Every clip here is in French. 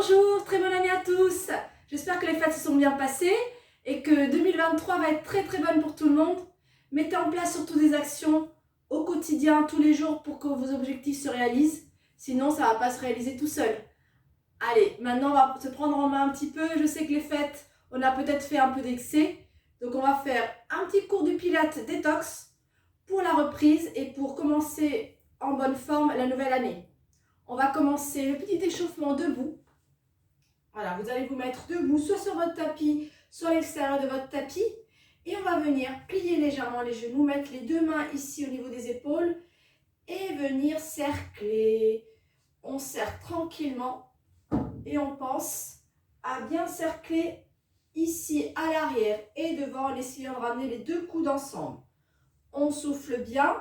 Bonjour, très bonne année à tous. J'espère que les fêtes se sont bien passées et que 2023 va être très bonne pour tout le monde. Mettez en place surtout des actions au quotidien, tous les jours pour que vos objectifs se réalisent. Sinon, ça ne va pas se réaliser tout seul. Allez, maintenant on va se prendre en main un petit peu. Je sais que les fêtes, on a peut-être fait un peu d'excès. Donc on va faire un petit cours du Pilates détox pour la reprise et pour commencer en bonne forme la nouvelle année. On va commencer le petit échauffement debout. Voilà, vous allez vous mettre debout, soit sur votre tapis, soit à l'extérieur de votre tapis. Et on va venir plier légèrement les genoux, mettre les deux mains ici au niveau des épaules et venir cercler. On serre tranquillement et on pense à bien cercler ici à l'arrière et devant en essayant de ramener les deux coudes ensemble. On souffle bien.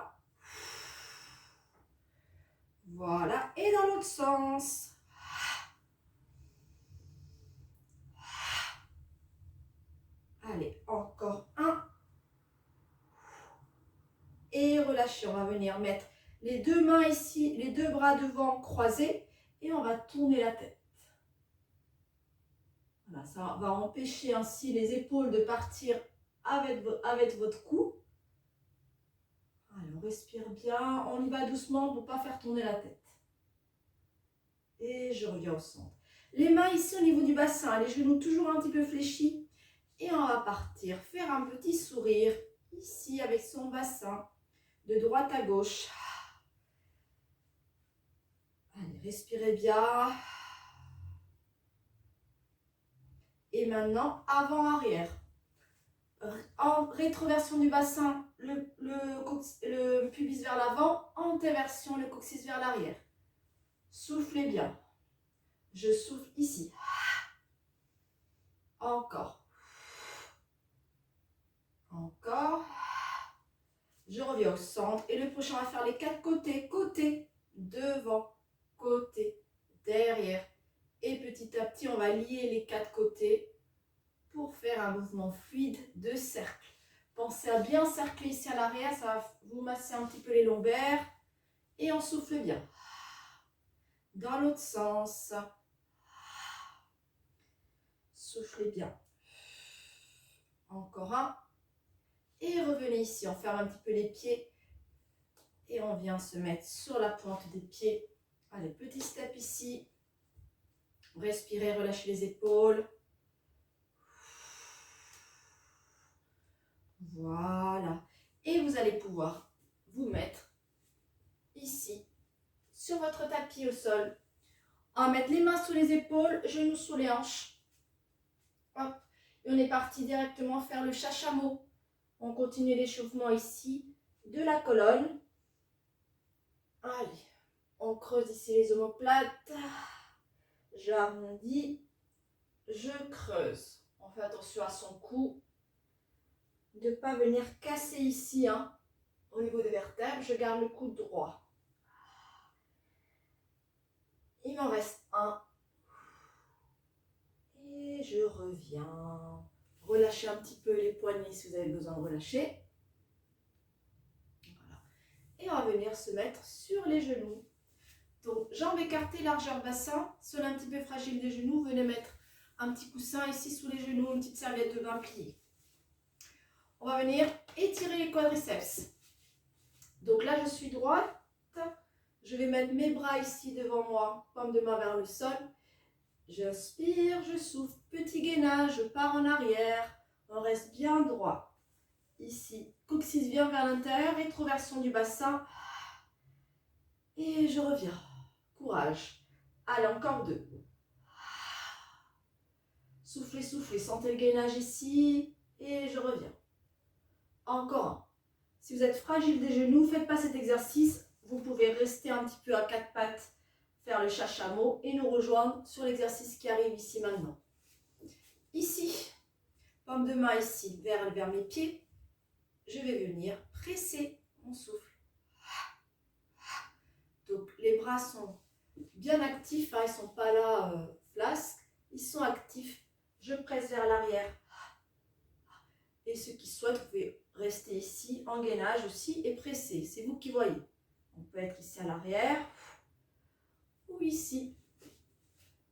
Voilà, et dans l'autre sens. Allez, encore un. Et relâchez, on va venir mettre les deux mains ici, les deux bras devant croisés et on va tourner la tête. Voilà, ça va empêcher ainsi les épaules de partir avec votre cou. Allez, on respire bien, on y va doucement pour ne pas faire tourner la tête. Et je reviens au centre. Les mains ici au niveau du bassin, les genoux toujours un petit peu fléchis. Et on va partir faire un petit sourire ici avec son bassin de droite à gauche. Allez, respirez bien. Et maintenant, avant-arrière. En rétroversion du bassin, le pubis vers l'avant. Antéversion, le coccyx vers l'arrière. Soufflez bien. Je souffle ici. Encore. Encore. Je reviens au centre. Et le prochain, on va faire les quatre côtés. Côté, devant, côté, derrière. Et petit à petit, on va lier les quatre côtés pour faire un mouvement fluide de cercle. Pensez à bien cercler ici à l'arrière, ça va vous masser un petit peu les lombaires. Et on souffle bien. Dans l'autre sens. Soufflez bien. Encore un. Et revenez ici, on ferme un petit peu les pieds. Et on vient se mettre sur la pointe des pieds. Allez, petit step ici. Respirez, relâchez les épaules. Voilà. Et vous allez pouvoir vous mettre ici, sur votre tapis au sol. On va mettre les mains sous les épaules, genoux sous les hanches. Hop. Et on est parti directement faire le chachameau. On continue l'échauffement ici de la colonne. Allez, on creuse ici les omoplates. J'arrondis, je creuse. On fait attention à son cou. De ne pas venir casser ici, hein, au niveau des vertèbres. Je garde le coude droit. Il m'en reste un. Et je reviens. Relâchez un petit peu les poignets si vous avez besoin de relâcher. Voilà. Et on va venir se mettre sur les genoux. Donc, jambes écartées, largeur bassin. Sol un petit peu fragile des genoux. Venez mettre un petit coussin ici sous les genoux, une petite serviette de bain pliée. On va venir étirer les quadriceps. Donc là, je suis droite. Je vais mettre mes bras ici devant moi, paume de main vers le sol. J'inspire, je souffle, petit gainage, je pars en arrière. On reste bien droit. Ici, coccyx vient vers l'intérieur, rétroversion du bassin. Et je reviens. Courage. Allez, encore deux. Soufflez, soufflez. Sentez le gainage ici. Et je reviens. Encore un. Si vous êtes fragile des genoux, faites pas cet exercice. Vous pouvez rester un petit peu à quatre pattes, faire le chachameau et nous rejoindre sur l'exercice qui arrive ici maintenant. Ici, paume de main ici vers mes pieds. Je vais venir presser mon souffle. Donc les bras sont bien actifs, hein, ils ne sont pas là flasques, ils sont actifs. Je presse vers l'arrière. Et ceux qui souhaitent, vous pouvez rester ici en gainage aussi et presser. C'est vous qui voyez. On peut être ici à l'arrière ou ici.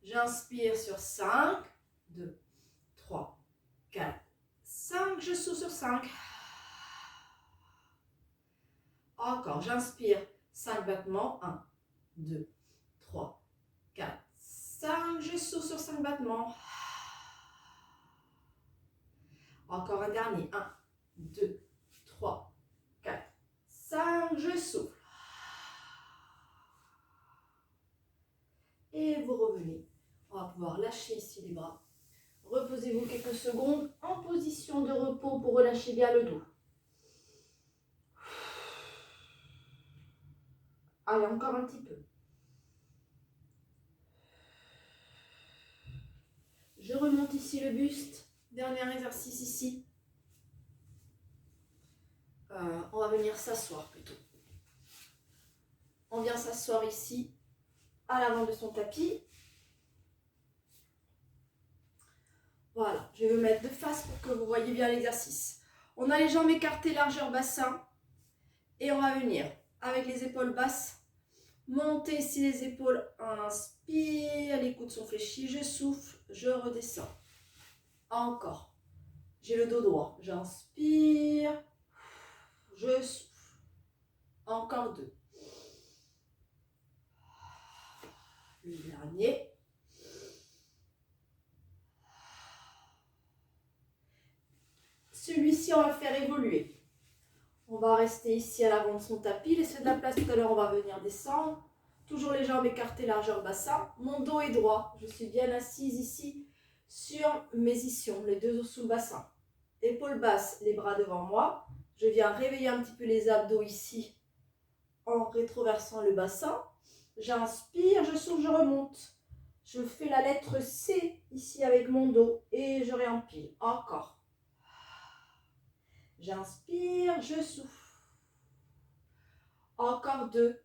J'inspire sur 5, 2, 3, 4, 5. Je souffle sur 5. Encore, j'inspire 5 battements. 1, 2, 3, 4, 5. Je souffle sur 5 battements. Encore un dernier. 1, 2, 3, 4, 5. Je souffle. Et vous revenez. On va pouvoir lâcher ici les bras. Reposez-vous quelques secondes en position de repos pour relâcher bien le dos. Allez, encore un petit peu. Je remonte ici le buste. Dernier exercice ici. On va venir s'asseoir plutôt. On vient s'asseoir ici, à l'avant de son tapis. Voilà, je vais me mettre de face pour que vous voyez bien l'exercice. On a les jambes écartées, largeur bassin. Et on va venir, avec les épaules basses, monter ici les épaules. Inspire, les coudes sont fléchis, je souffle, je redescends. Encore. J'ai le dos droit. J'inspire, je souffle. Encore 2. Le dernier. Celui-ci, on va le faire évoluer. On va rester ici à l'avant de son tapis. Laissez de la place tout à l'heure, on va venir descendre. Toujours les jambes écartées, largeur bassin. Mon dos est droit. Je suis bien assise ici sur mes ischions, les deux os sous le bassin. Épaules basses, les bras devant moi. Je viens réveiller un petit peu les abdos ici en rétroversant le bassin. J'inspire, je souffle, je remonte. Je fais la lettre C ici avec mon dos et je réempile. Encore. J'inspire, je souffle. Encore 2.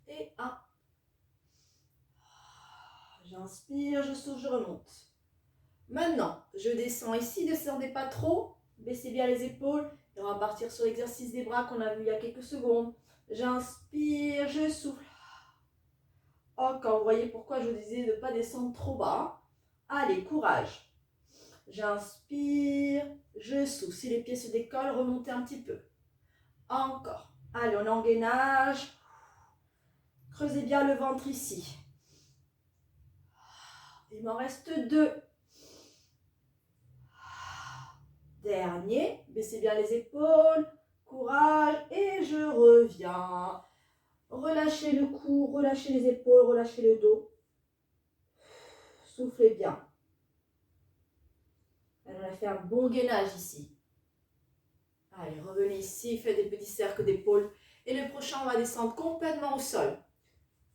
Et 1. J'inspire, je souffle, je remonte. Maintenant, je descends ici, ne descendez pas trop. Baissez bien les épaules. Et on va partir sur l'exercice des bras qu'on a vu il y a quelques secondes. J'inspire, je souffle. Encore, vous voyez pourquoi je vous disais de ne pas descendre trop bas. Allez, courage. J'inspire, je souffle. Si les pieds se décollent, remontez un petit peu. Encore. Allez, on engainage. Creusez bien le ventre ici. Il m'en reste 2. Dernier. Baissez bien les épaules. Courage. Et je reviens. Relâchez le cou, relâchez les épaules, relâchez le dos. Soufflez bien. On a fait un bon gainage ici. Allez, revenez ici, faites des petits cercles d'épaules. Et le prochain, on va descendre complètement au sol.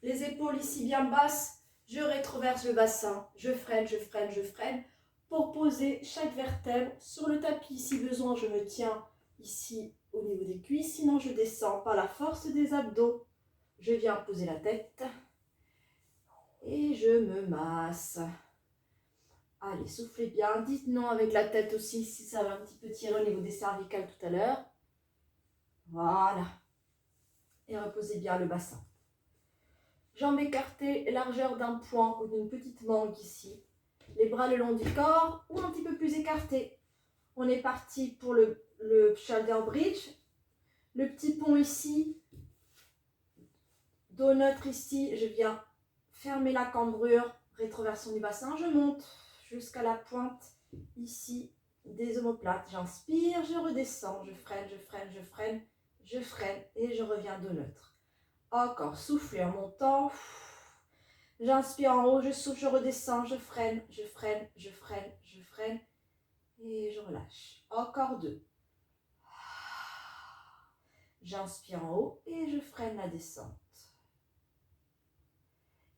Les épaules ici bien basses. Je rétroverse le bassin. Je freine, je freine, je freine. Pour poser chaque vertèbre sur le tapis. Si besoin, je me tiens ici au niveau des cuisses. Sinon, je descends par la force des abdos. Je viens poser la tête et je me masse. Allez, soufflez bien. Dites non avec la tête aussi si ça va un petit peu tirer au niveau des cervicales tout à l'heure. Voilà. Et reposez bien le bassin. Jambes écartées, largeur d'un poing ou d'une petite mangue ici. Les bras le long du corps ou un petit peu plus écartés. On est parti pour le shoulder bridge. Le petit pont ici. Dos neutre ici, je viens fermer la cambrure, rétroversion du bassin, je monte jusqu'à la pointe ici des omoplates. J'inspire, je redescends, je freine, je freine, je freine, je freine et je reviens dos neutre. Encore, soufflez en montant. J'inspire en haut, je souffle, je redescends, je freine, je freine, je freine, je freine et je relâche. Encore 2. J'inspire en haut et je freine la descente.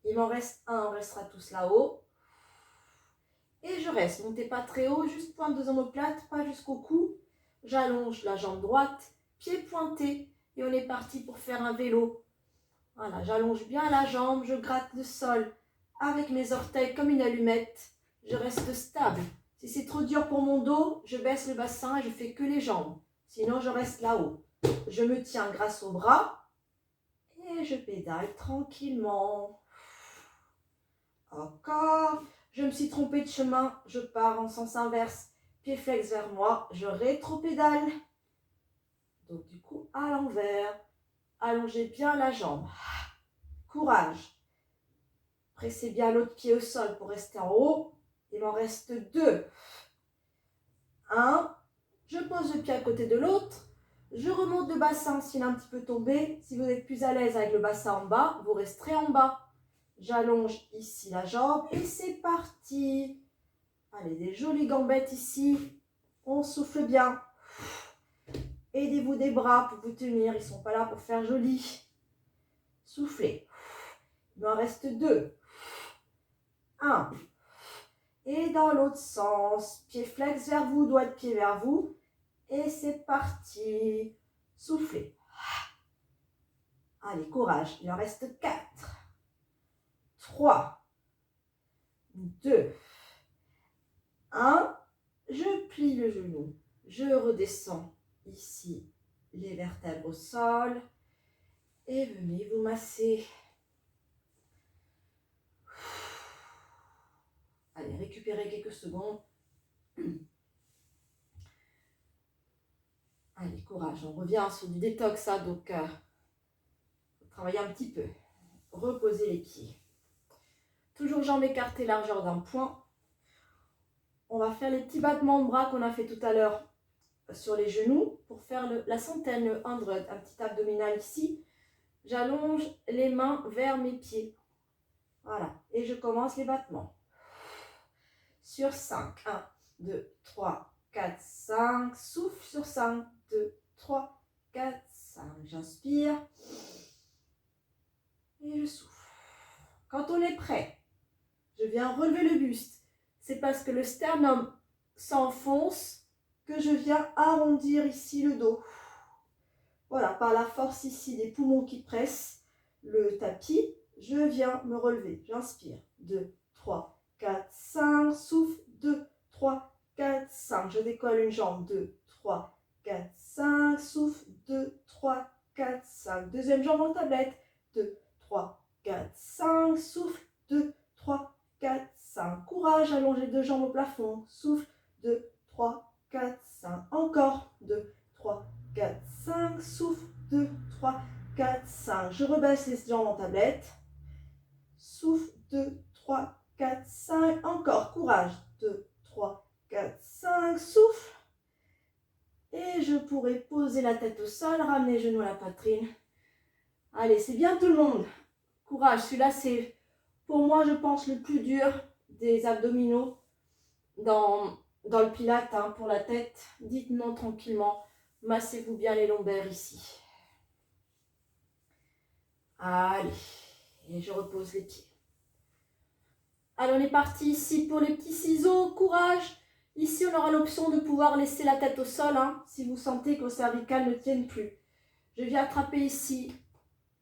Il m'en reste un, on restera tous là-haut. Et je reste, montez pas très haut, juste pointe de omoplate, pas jusqu'au cou. J'allonge la jambe droite, pied pointé. Et on est parti pour faire un vélo. Voilà, j'allonge bien la jambe, je gratte le sol avec mes orteils comme une allumette. Je reste stable. Si c'est trop dur pour mon dos, je baisse le bassin et je fais que les jambes. Sinon, je reste là-haut. Je me tiens grâce aux bras et Et je pédale tranquillement. Encore. Je me suis trompée de chemin. Je pars en sens inverse. Pied flex vers moi. Je rétro-pédale. Donc du coup, à l'envers. Allongez bien la jambe. Courage. Pressez bien l'autre pied au sol pour rester en haut. Il m'en reste 2. 1. Je pose le pied à côté de l'autre. Je remonte le bassin s'il est un petit peu tombé. Si vous êtes plus à l'aise avec le bassin en bas, vous resterez en bas. J'allonge ici la jambe et c'est parti. Allez, des jolies gambettes ici. On souffle bien. Aidez-vous des bras pour vous tenir. Ils ne sont pas là pour faire joli. Soufflez. Il m'en reste 2. 1. Et dans l'autre sens. Pied flex vers vous, doigt de pied vers vous. Et c'est parti. Soufflez. Allez, courage. Il en reste 4. 3. 2. 1. Je plie le genou. Je redescends ici les vertèbres au sol. Et venez vous masser. Allez, récupérez quelques secondes. Allez, courage. On revient sur du détox, hein, donc travaillez un petit peu. Reposez les pieds. Toujours jambes écartées, largeur d'un point. On va faire les petits battements de bras qu'on a fait tout à l'heure sur les genoux pour faire la centaine, le 100, un petit abdominal ici. J'allonge les mains vers mes pieds. Voilà. Et je commence les battements. Sur 5. 1, 2, 3, 4, 5. Souffle sur 5. 2, 3, 4, 5. J'inspire. Et je souffle. Quand on est prêt, je viens relever le buste. C'est parce que le sternum s'enfonce que je viens arrondir ici le dos. Voilà, par la force ici des poumons qui pressent le tapis, je viens me relever. J'inspire. 2, 3, 4, 5. Souffle. 2, 3, 4, 5. Je décolle une jambe. 2, 3, 4, 5. Souffle. 2, 3, 4, 5. Deuxième jambe en tablette. 2, 3, 4, 5. Souffle. 2, 3, 4, 5. Courage, allongez 2 jambes au plafond. Souffle. 2, 3, 4, 5. Encore. 2, 3, 4, 5. Souffle. 2, 3, 4, 5. Je rebaisse les jambes en tablette. Souffle. 2, 3, 4, 5. Encore. Courage. 2, 3, 4, 5. Souffle. Et je pourrais poser la tête au sol, ramener les genoux à la poitrine. Allez, c'est bien tout le monde. Courage. Celui-là, c'est pour moi, je pense, le plus dur des abdominaux dans le pilate, hein, pour la tête. Dites non tranquillement. Massez-vous bien les lombaires ici. Allez. Et je repose les pieds. Allez, on est parti ici pour les petits ciseaux. Courage. Ici, on aura l'option de pouvoir laisser la tête au sol, hein, si vous sentez que vos cervicales ne tiennent plus. Je viens attraper ici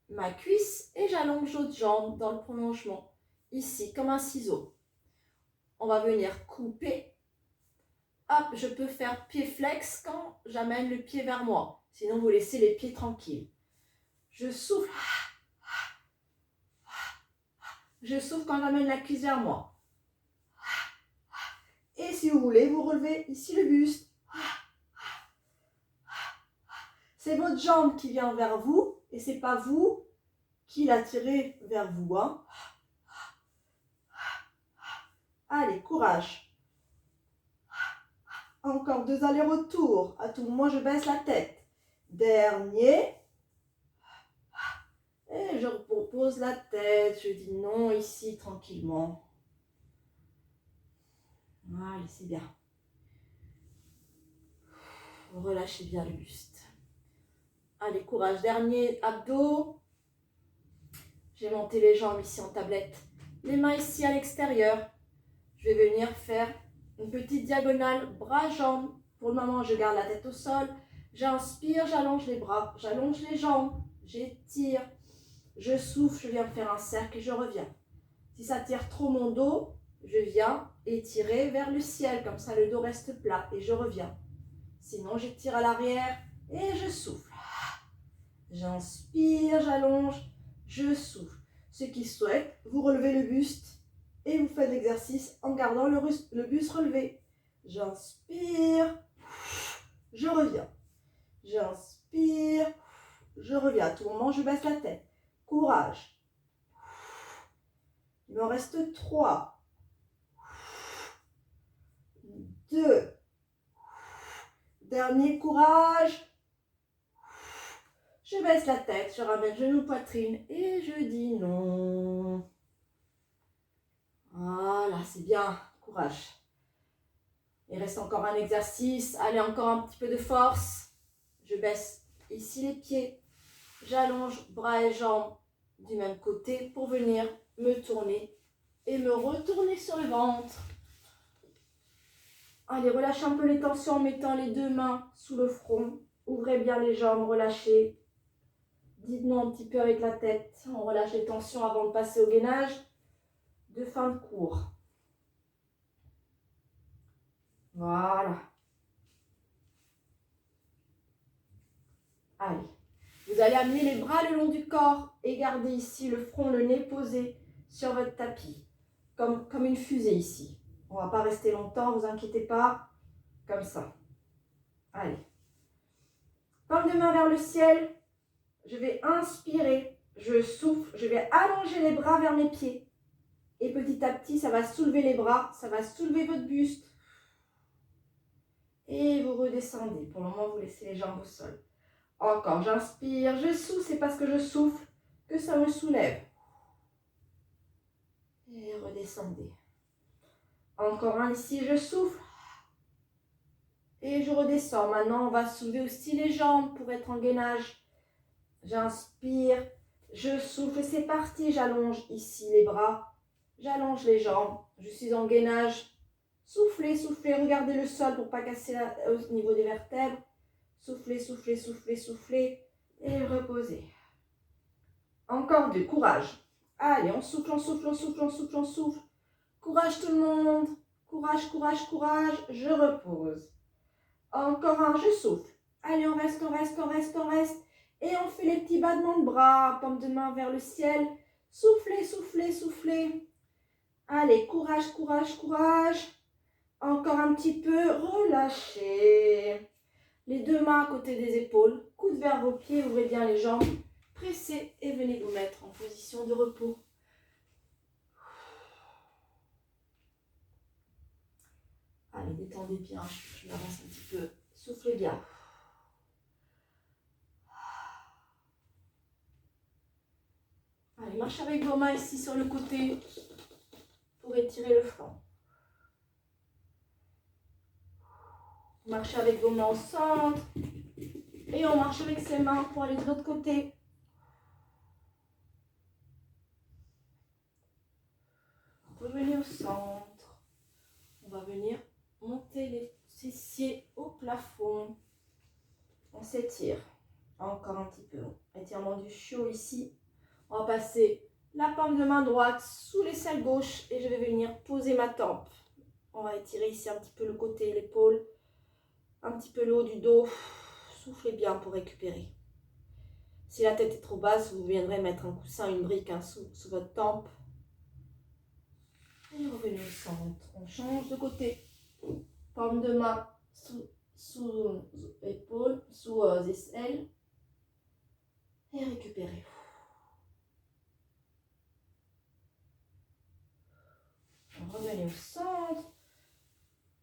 ma cuisse et j'allonge l'autre jambe dans le prolongement. Ici, comme un ciseau. On va venir couper. Hop, je peux faire pied flex quand j'amène le pied vers moi. Sinon, vous laissez les pieds tranquilles. Je souffle. Je souffle quand j'amène la cuisse vers moi. Et si vous voulez, vous relevez ici le buste. C'est votre jambe qui vient vers vous et c'est pas vous qui la tirez vers vous. Hein. Allez, courage. Encore 2 allers-retours. À tout moment, je baisse la tête. Dernier. Et je repose la tête. Je dis non ici, tranquillement. Allez, c'est bien. Relâchez bien le buste. Allez, courage. Dernier abdos. J'ai monté les jambes ici en tablette. Les mains ici à l'extérieur. Je vais venir faire une petite diagonale bras-jambes. Pour le moment, je garde la tête au sol. J'inspire, j'allonge les bras, j'allonge les jambes, j'étire. Je souffle, je viens faire un cercle et je reviens. Si ça tire trop mon dos, je viens étirer vers le ciel. Comme ça, le dos reste plat et je reviens. Sinon, j'étire à l'arrière et je souffle. J'inspire, j'allonge. je souffle. Ceux qui souhaitent, vous relevez le buste et vous faites l'exercice en gardant le buste relevé. J'inspire, je reviens. J'inspire, je reviens. À tout moment, je baisse la tête. Courage. Il m'en reste 3, 2. Dernier, courage. Je baisse la tête, je ramène genou, poitrine et je dis non. Voilà, c'est bien. Courage. Il reste encore un exercice. Allez, encore un petit peu de force. Je baisse ici les pieds. J'allonge bras et jambes du même côté pour venir me tourner et me retourner sur le ventre. Allez, relâchez un peu les tensions en mettant les 2 mains sous le front. Ouvrez bien les jambes, relâchez. Dites-nous un petit peu avec la tête. On relâche les tensions avant de passer au gainage de fin de cours. Voilà. Allez. Vous allez amener les bras le long du corps et garder ici le front, le nez posé sur votre tapis. Comme une fusée ici. On ne va pas rester longtemps, ne vous inquiétez pas. Comme ça. Allez. Paume de main vers le ciel. Je vais inspirer. Je souffle. Je vais allonger les bras vers mes pieds. Et petit à petit, ça va soulever les bras. Ça va soulever votre buste. Et vous redescendez. Pour le moment, vous laissez les jambes au sol. Encore, j'inspire. Je souffle. C'est parce que je souffle que ça me soulève. Et redescendez. Encore un ici, je souffle. Et je redescends. Maintenant, on va soulever aussi les jambes pour être en gainage. J'inspire, je souffle, c'est parti. J'allonge ici les bras. J'allonge les jambes. Je suis en gainage. Soufflez, soufflez. Regardez le sol pour ne pas casser au niveau des vertèbres. Soufflez, soufflez, soufflez, soufflez. Et reposez. Encore 2. Courage. Allez, on souffle, on souffle, on souffle, on souffle, on souffle. Courage tout le monde. Courage, courage, courage. Je repose. Encore un, je souffle. Allez, on reste, on reste, on reste, on reste. Et on fait les petits battements de bras, paume de main vers le ciel. Soufflez, soufflez, soufflez. Allez, courage, courage, courage. Encore un petit peu, relâchez. Les 2 mains à côté des épaules. Coude vers vos pieds, ouvrez bien les jambes. Pressez et venez vous mettre en position de repos. Allez, détendez bien. Je m'avance un petit peu. Soufflez bien. Allez, marchez avec vos mains ici sur le côté pour étirer le flanc. Marchez avec vos mains au centre. Et on marche avec ses mains pour aller de l'autre côté. Revenez au centre. On va venir monter les fessiers au plafond. On s'étire. Encore un petit peu. Étirement du chiot ici. On va passer la paume de main droite sous l'aisselle gauche et je vais venir poser ma tempe. On va étirer ici un petit peu le côté, l'épaule, un petit peu le haut du dos. Soufflez bien pour récupérer. Si la tête est trop basse, vous viendrez mettre un coussin, une brique sous votre tempe. Et revenez au centre. On change de côté. Paume de main sous épaule, sous aisselle. Et récupérez. Revenez au centre.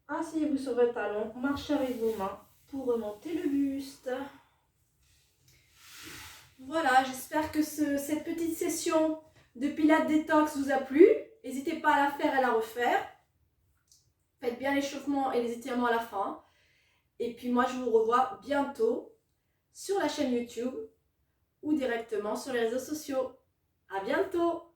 Asseyez-vous sur votre talon. Marchez avec vos mains pour remonter le buste. Voilà, j'espère que cette petite session de Pilates Détox vous a plu. N'hésitez pas à la faire et à la refaire. Faites bien l'échauffement et les étirements à la fin. Et puis moi, je vous revois bientôt sur la chaîne YouTube ou directement sur les réseaux sociaux. À bientôt!